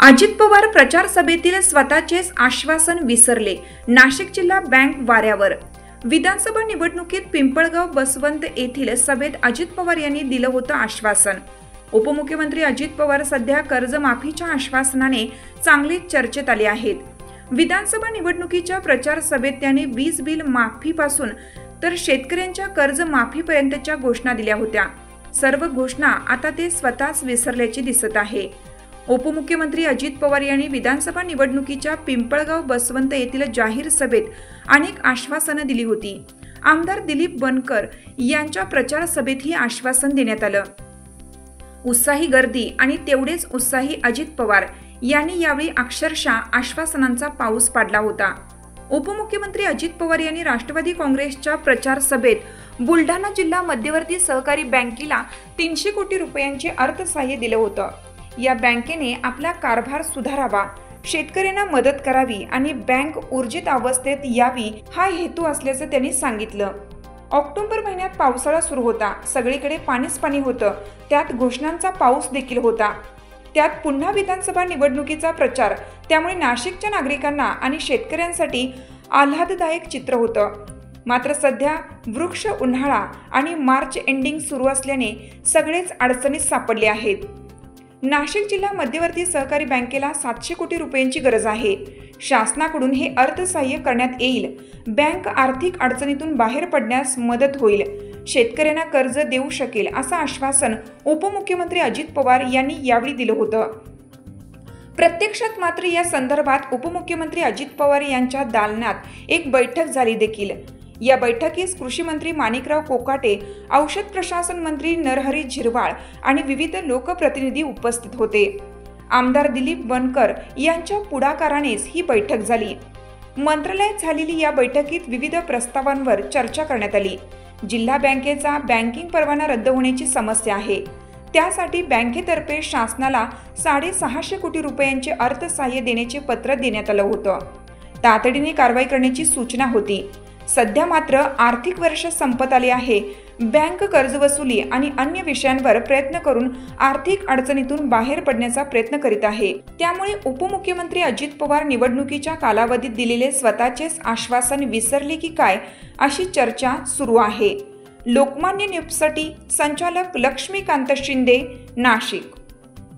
अजित पवार प्रचार सभेतील स्वतःचेच आश्वासन विसरले। नाशिक जिल्हा बँक वाऱ्यावर। विधानसभा निवडणुकीत पिंपळगाव बसवंत येथील सभेत अजित पवार यांनी दिलं होतं आश्वासन। उपमुख्यमंत्री अजित पवार सध्या कर्जमाफीच्या आश्वासनाने चांगलीच चर्चेत आले आहेत। विधानसभा निवडणुकीच्या प्रचार सभेत त्यांनी वीज बिल माफीपासून तर शेतकऱ्यांच्या कर्जमाफीपर्यंतच्या घोषणा दिल्या होत्या। सर्व घोषणा आता ते स्वतःच विसरल्याचे दिसत आहे। उपमुख्यमंत्री अजित पवार यांनी विधानसभा निवडणुकीच्या पिंपळगाव बसवंत येथील जाहीर सभेत अनेक आश्वासनं दिली होती। आमदार दिलीप बनकर यांच्या प्रचार सभेत ही आश्वासन देण्यात आलं। उत्साही गर्दी आणि तेवढेच उत्साही अजित पवार यांनी यावेळी अक्षरशः आश्वासनांचा पाऊस पाडला होता। उपमुख्यमंत्री अजित पवार यांनी राष्ट्रवादी काँग्रेसच्या प्रचार सभेत बुलढाणा जिल्हा मध्यवर्ती सहकारी बँकेला 300 कोटी रुपयांचे अर्थसहाय्य दिलं होतं। या बँकेने आपला कारभार सुधारावा, शेतकऱ्यांना मदत करावी आणि बँक ऊर्जित अवस्थेत यावी हा हेतू असल्याचं त्यांनी सांगितलं। ऑक्टोबर महिन्यात पावसाळा सुरू होता, सगळीकडे पाणीच पाणी होतं, त्यात घोषणांचा पाऊस देखील होता। त्यात पुन्हा विधानसभा निवडणुकीचा प्रचार, त्यामुळे नाशिकच्या नागरिकांना आणि शेतकऱ्यांसाठी आल्हाददायक चित्र होतं। मात्र सध्या वृक्ष उन्हाळा आणि मार्च एंडिंग सुरू असल्याने सगळेच अडचणीत सापडले आहेत। नाशिक जिल्हा मध्यवर्ती सहकारी बँकेला 700 कोटी रुपयांची गरज आहे। शासनाकडून हे अर्थसहाय्य करण्यात येईल। बँक आर्थिक अडचणीतून बाहेर पडण्यास मदत होईल, शेतकऱ्यांना कर्ज देऊ शकेल असं आश्वासन उपमुख्यमंत्री अजित पवार यांनी यावेळी दिलं होतं। प्रत्यक्षात मात्र या संदर्भात उपमुख्यमंत्री अजित पवार यांच्या दालनात एक बैठक झाली देखील। या बैठकीस कृषी मंत्री माणिकराव कोकाटे, औषध प्रशासन मंत्री नरहरी झिरवाळ आणि विविध लोकप्रतिनिधी उपस्थित होते। आमदार दिलीप बनकर यांच्या पुढाकारानेच ही बैठक झाली। मंत्रालयात झालेली या बैठकीत विविध प्रस्तावांवर चर्चा करण्यात आली। जिल्हा बँकेचा बँकिंग परवाना रद्द होण्याची समस्या आहे, त्यासाठी बँकेतर्फे शासनाला 650 कोटी रुपयांचे अर्थसहाय्य देण्याचे पत्र देण्यात आलं होतं। तातडीने कारवाई करण्याची सूचना होती। सध्या मात्र आर्थिक वर्ष संपत आले आहे। बँक कर्जवसुली आणि अन्य विषयांवर प्रयत्न करून आर्थिक अडचणीतून बाहेर पडण्याचा प्रयत्न करीत आहे। त्यामुळे उपमुख्यमंत्री अजित पवार निवडणुकीच्या कालावधीत दिलेले स्वतःचेच आश्वासन विसरले की काय अशी चर्चा सुरू आहे। लोकमान्य न्यूजसाठी संचालक लक्ष्मीकांत शिंदे, नाशिक।